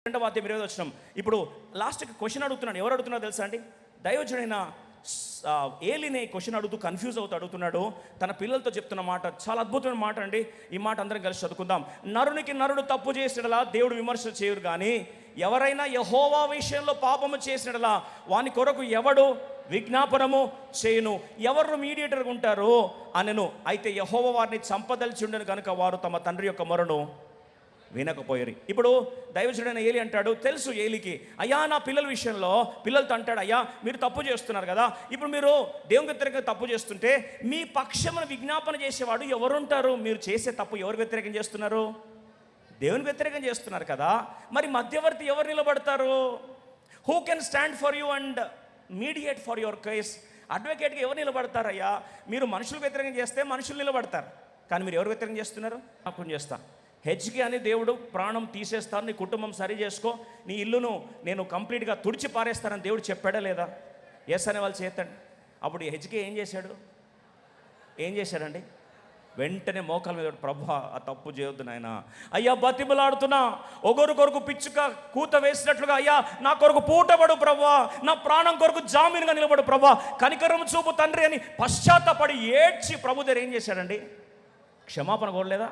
రెండవ అధ్యాయం 20వ వచనం. ఇప్పుడు లాస్ట్కి క్వశ్చన్ అడుగుతున్నాడు. ఎవరు అడుగుతున్నాడు తెలుసా అండి? దైవజుడైన ఏలిని క్వశ్చన్ అడుగుతూ కన్ఫ్యూజ్ అవుతూ అడుగుతున్నాడు. తన పిల్లలతో చెప్తున్న మాట చాలా అద్భుతమైన మాట అండి. ఈ మాట అందరం కలిసి చదువుకుందాం. నరునికి నరుడు తప్పు చేసినలా దేవుడు విమర్శ చేయరు, కానీ ఎవరైనా యెహోవా విషయంలో పాపము చేసినలా వాని కొరకు ఎవడు విజ్ఞాపనము చేయును, ఎవరు మీడియేటర్గా ఉంటారు అనెను. అయితే యెహోవా వారిని చంపదలిచి ఉండను కనుక వారు తమ తండ్రి యొక్క మొరను వినకపోయారు. ఇప్పుడు దైవజుడైన ఏలి అంటాడు, తెలుసు ఏలికి, అయ్యా నా పిల్లల విషయంలో పిల్లలతో అంటాడు, అయ్యా మీరు తప్పు చేస్తున్నారు కదా, ఇప్పుడు మీరు దేవుని వ్యతిరేకంగా తప్పు చేస్తుంటే మీ పక్షమును విజ్ఞాపన చేసేవాడు ఎవరుంటారు? మీరు చేసే తప్పు ఎవరు వ్యతిరేకం చేస్తున్నారు? దేవుని వ్యతిరేకం చేస్తున్నారు కదా. మరి మధ్యవర్తి ఎవరు నిలబడతారు? Who can stand for you and mediate for your case? అడ్వకేట్గా ఎవరు నిలబడతారయ్యా? మీరు మనుషులు వ్యతిరేకం చేస్తే మనుషులు నిలబడతారు, కానీ మీరు ఎవరు వ్యతిరేకం చేస్తున్నారు? నాకు చేస్తా హెచ్కి అని దేవుడు ప్రాణం తీసేస్తాను, నీ కుటుంబం సరి చేసుకో, నీ ఇల్లును నేను కంప్లీట్గా తుడిచి పారేస్తానని దేవుడు చెప్పాడా లేదా? ఎస్ అనే వాళ్ళు చేస్తాడు. అప్పుడు హెచ్కి ఏం చేశాడండి? వెంటనే మోకాల మీద, ప్రభా ఆ తప్పు చేయొద్దు నాయన, అయ్యా బతిమలాడుతున్నా, ఒకరు కొరకు పిచ్చుక కూత వేసినట్లుగా అయ్యా నా కొరకు పూటపడు ప్రభా, నా ప్రాణం కొరకు జామీనుగా నిలబడు ప్రభా, కనికరం చూపు తండ్రి అని పశ్చాత్తపడి ఏడ్చి ప్రభు దగ్గర ఏం చేశాడండి? క్షమాపణ కోరలేదా?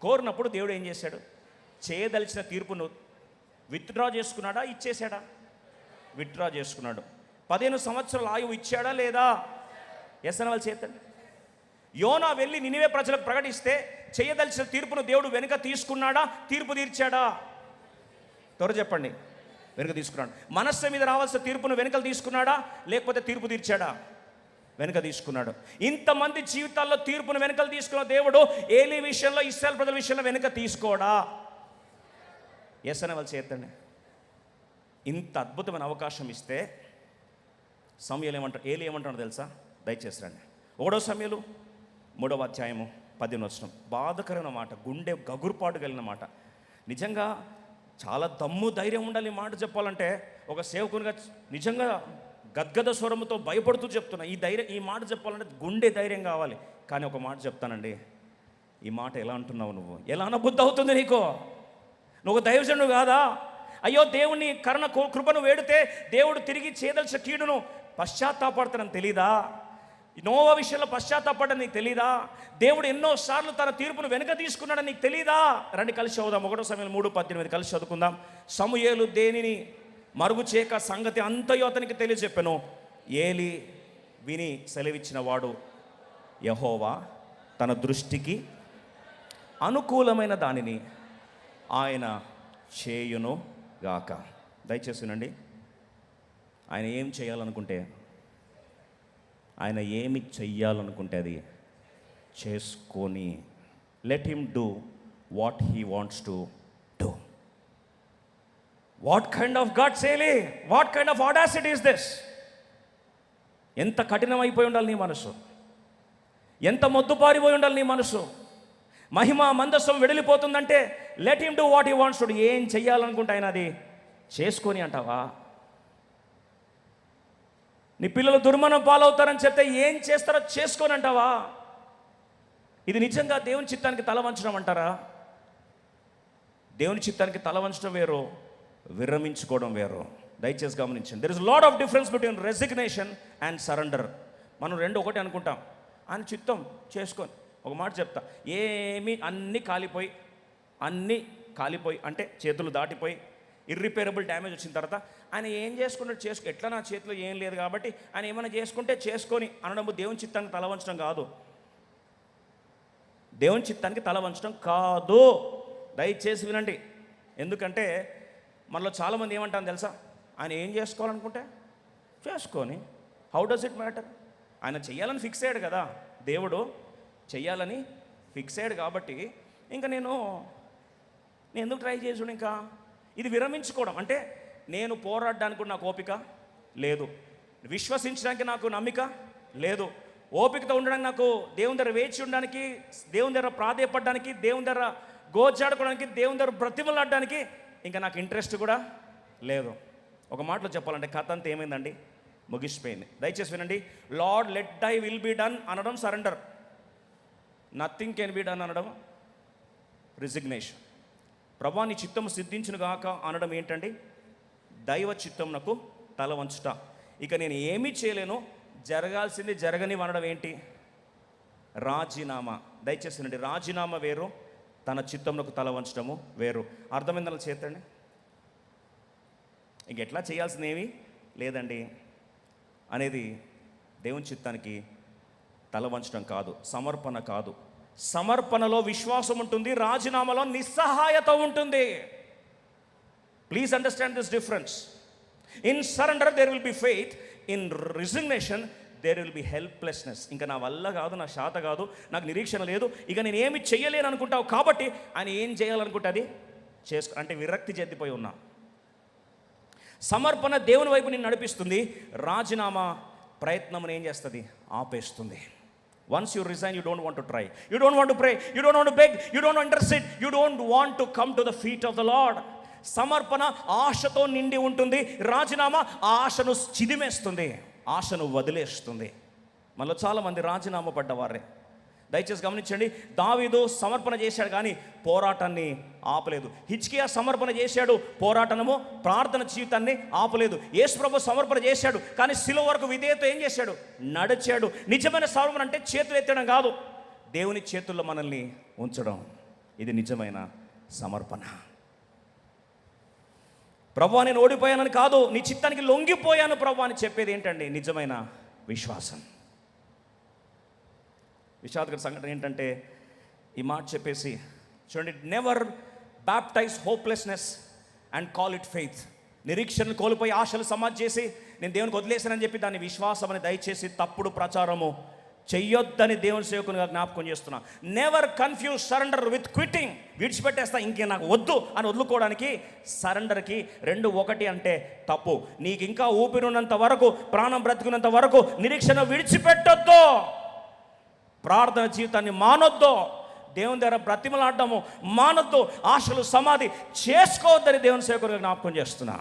కోరినప్పుడు దేవుడు ఏం చేశాడు? చేయదలిచిన తీర్పును విత్డ్రా చేసుకున్నాడా? ఇచ్చేశాడా? విత్డ్రా చేసుకున్నాడు. 15 సంవత్సరాల ఆయువు ఇచ్చాడా లేదా? ఎస్ అని వాళ్ళు చేతండి. యోనా వెళ్ళి నినివే ప్రజలకు ప్రకటిస్తే చేయదలిచిన తీర్పును దేవుడు వెనుక తీసుకున్నాడా? తీర్పు తీర్చాడా? త్వర చెప్పండి. వెనుక తీసుకున్నాడు. మనస్సు మీద రావాల్సిన తీర్పును వెనుకలు తీసుకున్నాడా, లేకపోతే తీర్పు తీర్చాడా? వెనుక తీసుకున్నాడు. ఇంతమంది జీవితాల్లో తీర్పును వెనుకలు తీసుకున్న దేవుడు ఏలీ విషయంలో, ఇశ్రాయేలు ప్రజల విషయంలో వెనుక తీసుకోడా? ఎస్ అనే వాళ్ళు చేతండి. ఇంత అద్భుతమైన అవకాశం ఇస్తే సమూయేలు ఏమంటారు, ఏలీ ఏమంటాడో తెలుసా? దయచేసి రండి. 1వ సమూయేలు 3వ అధ్యాయము 18వ వచనం. బాధకరమైన మాట, గుండె గగురుపాటు కలిగిన మాట. నిజంగా చాలా దమ్ము ధైర్యం ఉండాలి ఈ మాట చెప్పాలంటే. ఒక సేవకునిగా నిజంగా గద్గద స్వరముతో భయపడుతూ చెప్తున్నా. ఈ మాట చెప్పాలంటే గుండె ధైర్యం కావాలి. కానీ ఒక మాట చెప్తానండి, ఈ మాట ఎలా అంటున్నావు నువ్వు? ఎలా అనబుద్ధి అవుతుంది నీకు? నువ్వు దైవజనుడు కాదా? అయ్యో దేవుని కృపను వేడితే దేవుడు తిరిగి చేయదలిచిన కీడును పశ్చాత్తాపడతానని తెలీదా? నోవా విషయంలో పశ్చాత్తాపడని నీకు తెలీదా? దేవుడు ఎన్నోసార్లు తన తీర్పును వెనుక తీసుకున్నాడని నీకు తెలీదా? రండి కలిసి చదువుదాం. 1వ సమూయేలు 3:18 కలిసి చదువుకుందాం. సమూయేలు దేనిని మరుగు చేయక సంగతి అంతయో అతనికి తెలియజెప్పెను. ఏలి విని సెలవిచ్చిన వాడు యెహోవా తన దృష్టికి అనుకూలమైన దానిని ఆయన చేయును గాక. దయచేసి వినండి. ఆయన ఏం చేయాలనుకుంటే, ఆయన ఏమి చెయ్యాలనుకుంటే అది చేసుకొని, let him do what he wants to do. What kind of gods ఏలీ? What kind of audacity is this? ఎంత కఠినమైపోయి ఉండాలి నీ మనసు, ఎంత మొద్దుపారిపోయి ఉండాలి నీ మనసు. మహిమ మందస్సం వెడిలిపోతుందంటే let him do what he wants to do. ఏం చెయ్యాలనుకుంటే ఆయన అది చేసుకొని అంటావా? నీ పిల్లలు దుర్మరణం పాలవుతారని చెప్తే ఏం చేస్తారో చేసుకొని అంటావా? ఇది నిజంగా దేవుని చిత్తానికి తల వంచడం అంటారా? దేవుని చిత్తానికి తల వంచడం వేరు, విరమించుకోవడం వేరు. దయచేసి గమనించండి. There is lot of difference between resignation and surrender. మనం రెండు ఒకటి అనుకుంటాం. ఆయన చిత్తం చేసుకొని, ఒక మాట చెప్తా, ఏమీ అన్నీ కాలిపోయి అంటే చేతులు దాటిపోయి ఇర్రిపేరబుల్ డ్యామేజ్ వచ్చిన తర్వాత ఆయన ఏం చేసుకున్నాడు ఎట్లా, నా చేతిలో ఏం లేదు కాబట్టి ఆయన ఏమైనా చేసుకుంటే చేసుకొని అనడం దేవుని చిత్తానికి తల వంచడం కాదు. దేవుని చిత్తానికి తల వంచడం కాదు. దయచేసి వినండి. ఎందుకంటే మనలో చాలామంది ఏమంటాను తెలుసా? ఆయన ఏం చేసుకోవాలనుకుంటే చేసుకొని, హౌ డస్ ఇట్ మ్యాటర్? ఆయన చెయ్యాలని ఫిక్స్ అయ్యాడు కదా, దేవుడు చెయ్యాలని ఫిక్స్ అయ్యాడు కాబట్టి ఇంకా నేను ఎందుకు ట్రై చేసుడు? ఇంకా ఇది విరమించుకోవడం అంటే, నేను పోరాడడానికి కూడా నాకు ఓపిక లేదు, విశ్వసించడానికి నాకు నమ్మిక లేదు, ఓపికతో ఉండడానికి, నాకు దేవుని దగ్గర వేచి ఉండడానికి, దేవుని దగ్గర ప్రాధేయపడడానికి, దేవుని దగ్గర గోచాడుకోవడానికి, దేవుని దగ్గర బ్రతిమలాడడానికి ఇంకా నాకు ఇంట్రెస్ట్ కూడా లేదు. ఒక మాటలో చెప్పాలంటే కథ అంతా ఏమైందండి? ముగిసిపోయింది. దయచేసి వినండి. Lord let thy will be done అనడం surrender, nothing can be done అనడం రిజిగ్నేషన్. ప్రభా నీ చిత్తం సిద్ధించును గాక అనడం ఏంటండి? దైవ చిత్తంనకు తల వంచుట. ఇక నేను ఏమీ చేయలేను, జరగాల్సింది జరగని అనడం ఏంటి? రాజీనామా. దయచేసి నండి, రాజీనామా వేరు, తన చిత్తంలోకి తల వంచడము వేరు. అర్థమైందని చేతండి. ఇంకెట్లా చేయాల్సింది ఏమీ లేదండి అనేది దేవుని చిత్తానికి తల వంచడం కాదు, సమర్పణ కాదు. సమర్పణలో విశ్వాసం ఉంటుంది, రాజీనామాలో నిస్సహాయత ఉంటుంది. Please understand this difference. In surrender there will be faith, in resignation there will be helplessness. ఇంకా నా వల్ల కాదు, నా శాత కాదు, నాకు నిరీక్షణ లేదు, ఇక నేను ఏమి చెయ్యలేను అనుకుంటావు కాబట్టి ఆయన ఏం చేయాలనుకుంటే అది అంటే విరక్తి చెందిపోయి ఉన్నా. సమర్పణ దేవుని వైపు నిన్ను నడిపిస్తుంది, రాజీనామా ప్రయత్నం ఏం చేస్తుంది? ఆపేస్తుంది. Once you resign, you don't want to try, you don't want to pray, you don't want to beg, you don't want to intercede, you don't want to come to the feet of the Lord. సమర్పణ ఆశతో నిండి ఉంటుంది, రాజీనామా ఆశను చిదిమేస్తుంది, ఆశను వదిలేస్తుంది. మనలో చాలామంది రాజీనామా పడ్డవారే. దయచేసి గమనించండి, దావీదు సమర్పణ చేశాడు కానీ పోరాటాన్ని ఆపలేదు. హిజ్కియా సమర్పణ చేశాడు, పోరాటము ప్రార్థన జీవితాన్ని ఆపలేదు. యేసుప్రభు సమర్పణ చేశాడు కానీ శిలువ వరకు విధేయత ఏం చేశాడు? నడిచాడు. నిజమైన సమర్పణ అంటే చేతులు ఎత్తడం కాదు, దేవుని చేతుల్లో మనల్ని ఉంచడం. ఇది నిజమైన సమర్పణ. ప్రభువా నేను ఓడిపోయానని కాదు, నీ చిత్తానికి లొంగిపోయాను ప్రభువా అని చెప్పేది ఏంటండి? నిజమైన విశ్వాసం. విషాదకర సంఘటన ఏంటంటే, ఈ మాట చెప్పేసి చూడండి, never baptise hopelessness and call it faith. నిరీక్షణను కోల్పోయి ఆశలు సమాధి చేసి నేను దేవునికి వదిలేసానని చెప్పి దాన్ని విశ్వాసం అని దయచేసి తప్పుడు ప్రచారము చెయ్యొద్దని దేవుని సేవకునిగా జ్ఞాపకం చేస్తున్నా. Never confuse surrender with quitting. విడిచిపెట్టేస్తా, ఇంకే నాకు వద్దు అని వదులుకోవడానికి సరెండర్కి రెండు ఒకటి అంటే తప్పు. నీకు ఇంకా ఊపిరినంత వరకు, ప్రాణం బ్రతుకున్నంత వరకు నిరీక్షణ విడిచిపెట్టొద్దు, ప్రార్థన జీవితాన్ని మానొద్దు, దేవుని దగ్గర బ్రతిమలాడము మానొద్దు, ఆశలు సమాధి చేసుకోవద్దని దేవుని సేవకునిగా జ్ఞాపకం చేస్తున్నా.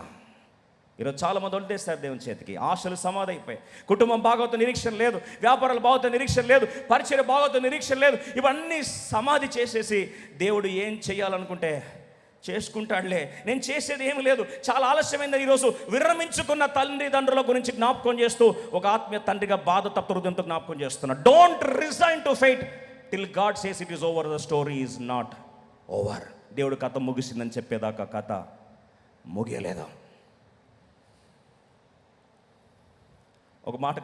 ఈరోజు చాలామంది వదిలేస్తారు దేవుని చేతికి, ఆశలు సమాధి అయిపోయి. కుటుంబం బాగోతో నిరీక్షణ లేదు, వ్యాపారాలు బాగోతో నిరీక్షణ లేదు, పరిచయం బాగోతో నిరీక్షణ లేదు, ఇవన్నీ సమాధి చేసేసి దేవుడు ఏం చేయాలనుకుంటే చేసుకుంటాడులే, నేను చేసేది ఏమి లేదు, చాలా ఆలస్యమైందని ఈరోజు విరమించుకున్న తల్లిదండ్రుల గురించి జ్ఞాపకం చేస్తూ ఒక ఆత్మీయ తండ్రిగా బాధ తప్పు హృదయంతో జ్ఞాపకం చేస్తున్నా. Don't resign to faith till God says it is over, the story is not over. దేవుడు కథ ముగిసిందని చెప్పేదాకా కథ ముగియలేదు. ఒక మాట